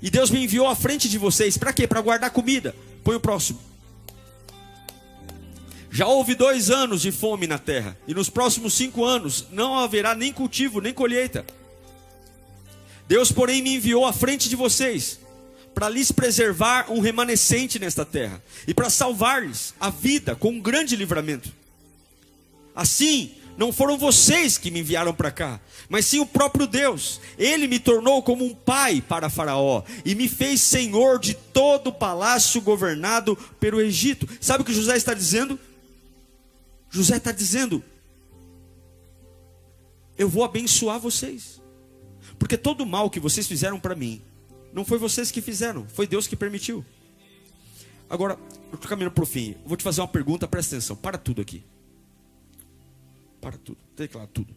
E Deus me enviou à frente de vocês. Para quê? Para guardar comida. Põe o próximo. Já houve 2 anos de fome na terra, e nos próximos 5 anos não haverá nem cultivo, nem colheita. Deus, porém, me enviou à frente de vocês, para lhes preservar um remanescente nesta terra, e para salvar-lhes a vida com um grande livramento. Assim, não foram vocês que me enviaram para cá, mas sim o próprio Deus. Ele me tornou como um pai para Faraó, e me fez senhor de todo o palácio governado pelo Egito. Sabe o que José está dizendo? José está dizendo: eu vou abençoar vocês, porque todo o mal que vocês fizeram para mim, não foi vocês que fizeram, foi Deus que permitiu. Agora, eu estou caminhando para o fim. Eu vou te fazer uma pergunta, presta atenção. Para tudo aqui. Para tudo, declara tudo.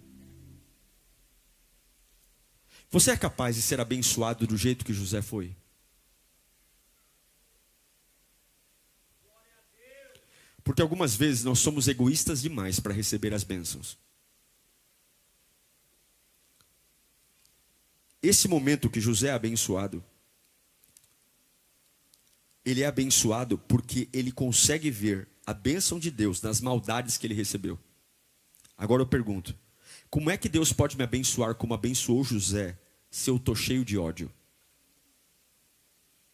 Você é capaz de ser abençoado do jeito que José foi? Porque algumas vezes nós somos egoístas demais para receber as bênçãos. Esse momento que José é abençoado, ele é abençoado porque ele consegue ver a bênção de Deus nas maldades que ele recebeu. Agora eu pergunto: como é que Deus pode me abençoar como abençoou José, se eu estou cheio de ódio,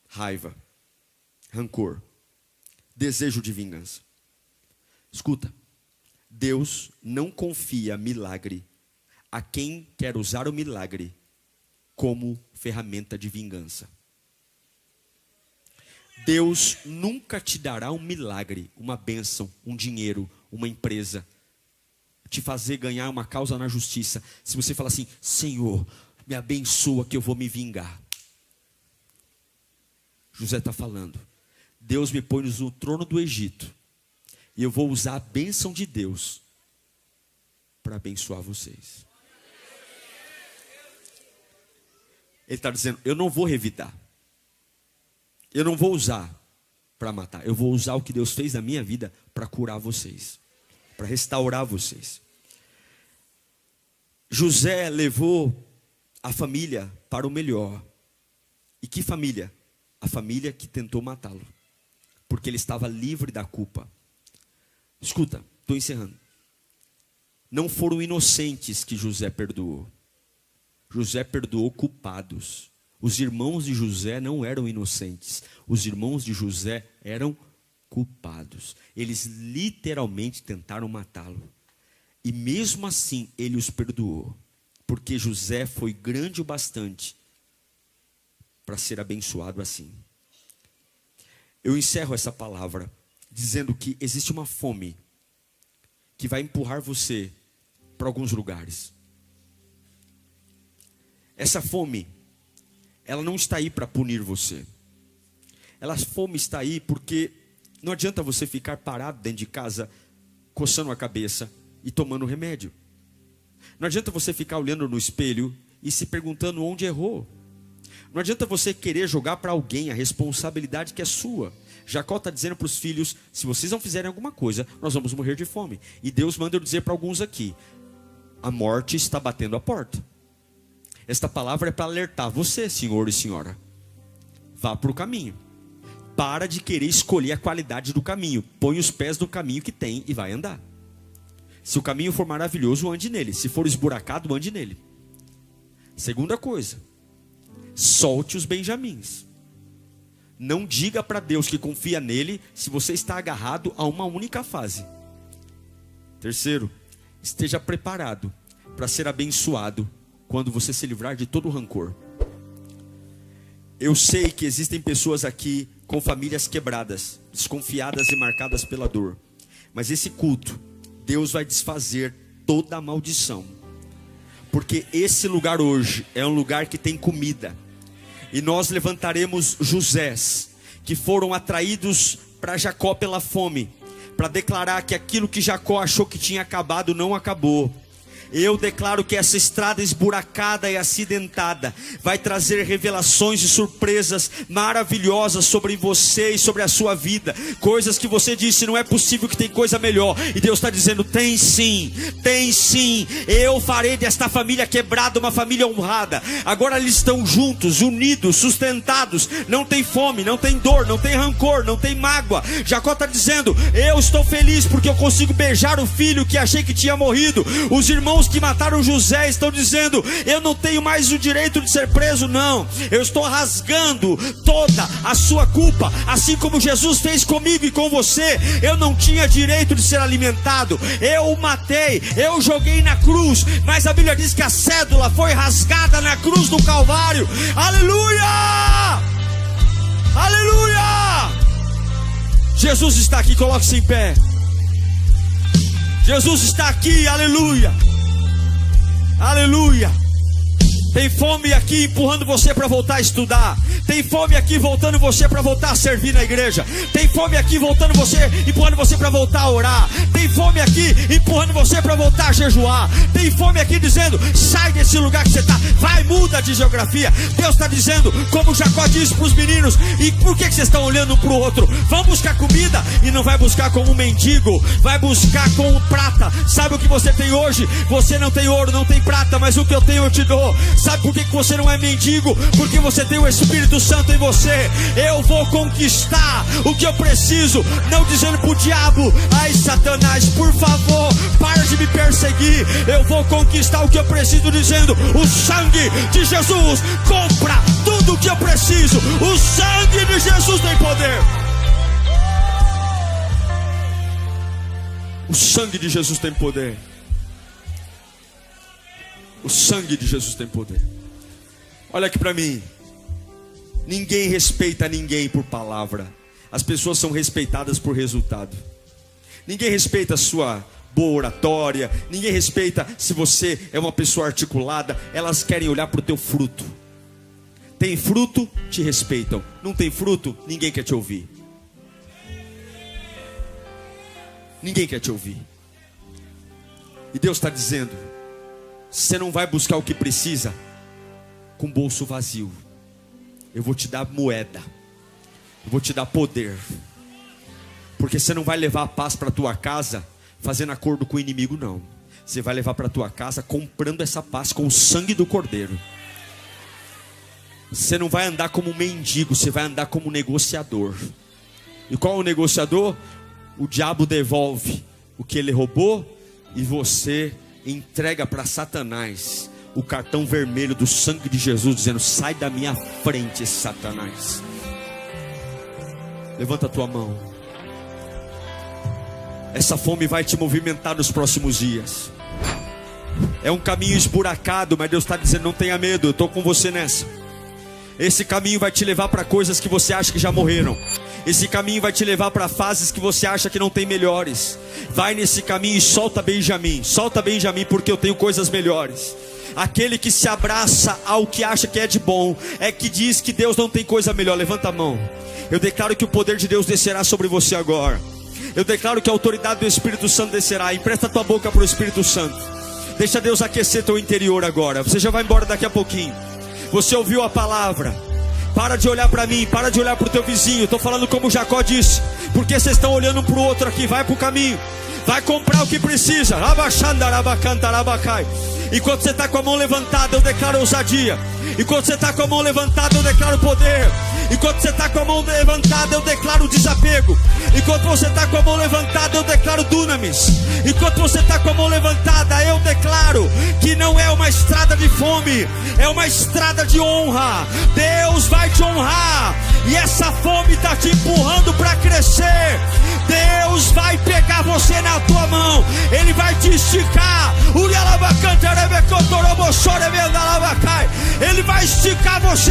raiva, rancor, desejo de vingança? Escuta, Deus não confia milagre a quem quer usar o milagre como ferramenta de vingança. Deus nunca te dará um milagre, uma bênção, um dinheiro, uma empresa, te fazer ganhar uma causa na justiça, se você falar assim: Senhor, me abençoa que eu vou me vingar. José está falando: Deus me põe no trono do Egito, e eu vou usar a bênção de Deus para abençoar vocês. Ele está dizendo: eu não vou revidar. Eu não vou usar para matar. Eu vou usar o que Deus fez na minha vida para curar vocês, para restaurar vocês. José levou a família para o melhor. E que família? A família que tentou matá-lo, porque ele estava livre da culpa. Escuta, estou encerrando. Não foram inocentes que José perdoou. José perdoou culpados. Os irmãos de José não eram inocentes. Os irmãos de José eram culpados. Eles literalmente tentaram matá-lo. E mesmo assim ele os perdoou, porque José foi grande o bastante para ser abençoado assim. Eu encerro essa palavra dizendo que existe uma fome que vai empurrar você para alguns lugares. Essa fome, ela não está aí para punir você. Essa fome está aí porque não adianta você ficar parado dentro de casa, coçando a cabeça e tomando remédio. Não adianta você ficar olhando no espelho e se perguntando onde errou. Não adianta você querer jogar para alguém a responsabilidade que é sua. Jacó está dizendo para os filhos: se vocês não fizerem alguma coisa, nós vamos morrer de fome. E Deus manda eu dizer para alguns aqui: a morte está batendo a porta. Esta palavra é para alertar você, senhor e senhora. Vá para o caminho. Para de querer escolher a qualidade do caminho. Põe os pés no caminho que tem e vai andar. Se o caminho for maravilhoso, ande nele. Se for esburacado, ande nele. Segunda coisa: solte os benjamins. Não diga para Deus que confia nele se você está agarrado a uma única fase. Terceiro, esteja preparado para ser abençoado quando você se livrar de todo o rancor. Eu sei que existem pessoas aqui com famílias quebradas, desconfiadas e marcadas pela dor. Mas esse culto, Deus vai desfazer toda a maldição. Porque esse lugar hoje é um lugar que tem comida. E nós levantaremos Josés, que foram atraídos para Jacó pela fome, para declarar que aquilo que Jacó achou que tinha acabado, não acabou. Eu declaro que essa estrada esburacada e acidentada vai trazer revelações e surpresas maravilhosas sobre você e sobre a sua vida. Coisas que você disse, não é possível que tem coisa melhor. E Deus está dizendo, tem sim, tem sim. Eu farei desta família quebrada uma família honrada. Agora eles estão juntos, unidos, sustentados. Não tem fome, não tem dor, não tem rancor, não tem mágoa. Jacó está dizendo, eu estou feliz porque eu consigo beijar o filho que achei que tinha morrido. Os irmãos que mataram José estão dizendo, eu não tenho mais o direito de ser preso, não. Eu estou rasgando toda a sua culpa, assim como Jesus fez comigo e com você. Eu não tinha direito de ser alimentado, eu o matei, eu joguei na cruz, mas a Bíblia diz que a cédula foi rasgada na cruz do Calvário. Aleluia! Aleluia! Jesus está aqui, coloque-se em pé. Jesus está aqui, aleluia. Aleluia. Tem fome aqui empurrando você para voltar a estudar. Tem fome aqui voltando você para voltar a servir na igreja. Tem fome aqui voltando você, empurrando você para voltar a orar. Tem fome aqui empurrando você para voltar a jejuar. Tem fome aqui dizendo, sai desse lugar que você está, vai, muda de geografia. Deus está dizendo, como Jacó disse para os meninos, e por que vocês estão olhando um para o outro? Vão buscar comida e não vai buscar como um mendigo, vai buscar com prata. Sabe o que você tem hoje? Você não tem ouro, não tem prata, mas o que eu tenho eu te dou. Sabe por que você não é mendigo? Porque você tem o Espírito Santo em você. Eu vou conquistar o que eu preciso. Não dizendo pro diabo, ai Satanás, por favor, para de me perseguir. Eu vou conquistar o que eu preciso, dizendo, o sangue de Jesus compra tudo o que eu preciso. O sangue de Jesus tem poder. O sangue de Jesus tem poder. O sangue de Jesus tem poder. Olha aqui para mim. Ninguém respeita ninguém por palavra. As pessoas são respeitadas por resultado. Ninguém respeita a sua boa oratória. Ninguém respeita se você é uma pessoa articulada. Elas querem olhar para o teu fruto. Tem fruto, te respeitam. Não tem fruto, ninguém quer te ouvir. Ninguém quer te ouvir. E Deus está dizendo, você não vai buscar o que precisa com bolso vazio. Eu vou te dar moeda. Eu vou te dar poder. Porque você não vai levar a paz para a tua casa fazendo acordo com o inimigo, não. Você vai levar para a tua casa comprando essa paz com o sangue do Cordeiro. Você não vai andar como um mendigo, você vai andar como um negociador. E qual é o negociador? O diabo devolve o que ele roubou e você entrega para Satanás o cartão vermelho do sangue de Jesus, dizendo, sai da minha frente, Satanás. Levanta a tua mão. Essa fome vai te movimentar nos próximos dias. É um caminho esburacado, mas Deus está dizendo, não tenha medo, eu estou com você nessa. Esse caminho vai te levar para coisas que você acha que já morreram. Esse caminho vai te levar para fases que você acha que não tem melhores. Vai nesse caminho e solta Benjamim. Solta Benjamim, porque eu tenho coisas melhores. Aquele que se abraça ao que acha que é de bom, é que diz que Deus não tem coisa melhor. Levanta a mão. Eu declaro que o poder de Deus descerá sobre você agora. Eu declaro que a autoridade do Espírito Santo descerá. Empresta tua boca para o Espírito Santo. Deixa Deus aquecer teu interior agora. Você já vai embora daqui a pouquinho. Você ouviu a palavra. Para de olhar para mim, para de olhar para o teu vizinho. Estou falando como Jacó disse. Porque vocês estão olhando um para o outro aqui. Vai para o caminho. Vai comprar o que precisa. Enquanto você está com a mão levantada, eu declaro ousadia. Enquanto você está com a mão levantada, eu declaro poder. Enquanto você está com a mão levantada, eu declaro desapego. Enquanto você está com a mão levantada, eu declaro dunamis. Enquanto você está com a mão levantada, eu declaro que não é uma estrada de fome, é uma estrada de honra. Deus vai te honrar. E essa fome está te empurrando para crescer. Deus vai pegar você na tua mão. Ele vai te esticar. Ele vai esticar você.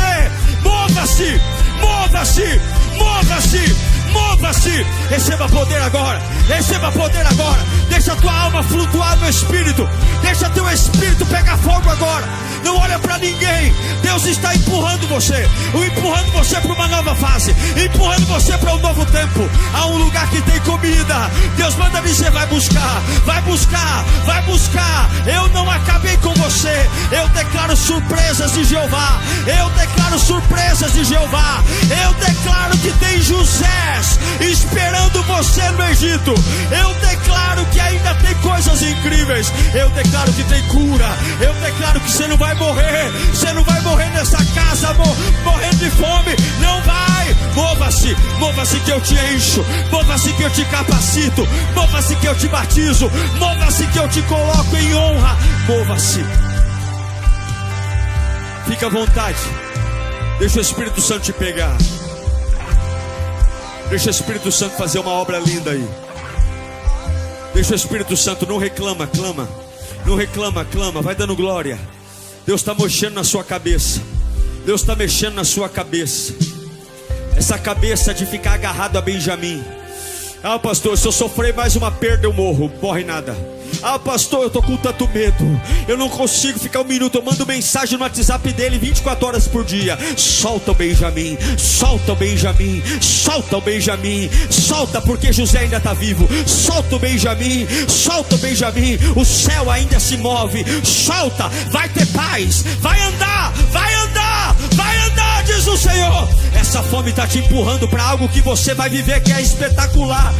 Mova-se, mova-se, mova-se, Mova-se. Receba poder agora. Receba poder agora. Deixa a tua alma flutuar no Espírito. Deixa teu Espírito pegar fogo agora. Não olha para ninguém. Deus está empurrando você. Empurrando você para uma nova fase. Empurrando você para um novo tempo. Há um lugar que tem comida. Deus manda dizer, vai buscar. Vai buscar. Vai buscar. Eu não acabei com você. Eu declaro surpresas de Jeová. Eu declaro surpresas de Jeová. Eu declaro que tem Josés esperando você no Egito. Eu declaro que ainda tem coisas incríveis. Eu declaro que tem cura. Eu declaro que você não vai morrer. Você não vai morrer nessa casa morrendo de fome. Não vai. Mova-se. Mova-se que eu te encho. Mova-se que eu te capacito. Mova-se que eu te batizo. Mova-se que eu te coloco em honra. Mova-se. Fica à vontade. Deixa o Espírito Santo te pegar. Deixa o Espírito Santo fazer uma obra linda aí. Deixa o Espírito Santo, não reclama, clama. Não reclama, clama, vai dando glória. Deus está mexendo na sua cabeça. Deus está mexendo na sua cabeça. Essa cabeça de ficar agarrado a Benjamim. Ah, pastor, se eu sofrer mais uma perda eu morro. Morre nada. Ah, pastor, eu estou com tanto medo. Eu não consigo ficar um minuto. Eu mando mensagem no WhatsApp dele 24 horas por dia. Solta o Benjamim. Solta o Benjamim. Solta o Benjamim. Solta porque José ainda está vivo. Solta o Benjamim. Solta o Benjamim. O céu ainda se move. Solta. Vai ter paz. Vai andar. Vai andar. Vai andar, diz o Senhor. Essa fome está te empurrando para algo que você vai viver que é espetacular.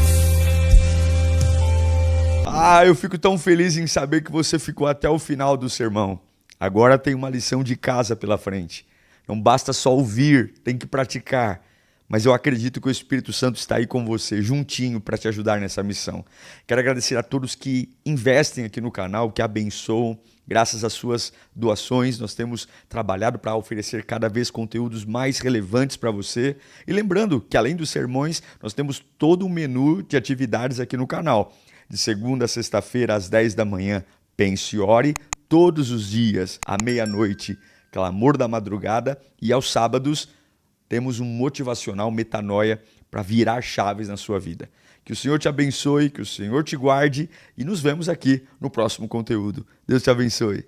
Ah, eu fico tão feliz em saber que você ficou até o final do sermão. Agora tem uma lição de casa pela frente. Não basta só ouvir, tem que praticar. Mas eu acredito que o Espírito Santo está aí com você, juntinho, para te ajudar nessa missão. Quero agradecer a todos que investem aqui no canal, que abençoam. Graças às suas doações, nós temos trabalhado para oferecer cada vez conteúdos mais relevantes para você. E lembrando que, além dos sermões, nós temos todo um menu de atividades aqui no canal. De segunda a sexta-feira, às 10 da manhã, pense e ore. Todos os dias, à meia-noite, clamor da madrugada. E aos sábados, temos um motivacional metanoia para virar chaves na sua vida. Que o Senhor te abençoe, que o Senhor te guarde e nos vemos aqui no próximo conteúdo. Deus te abençoe.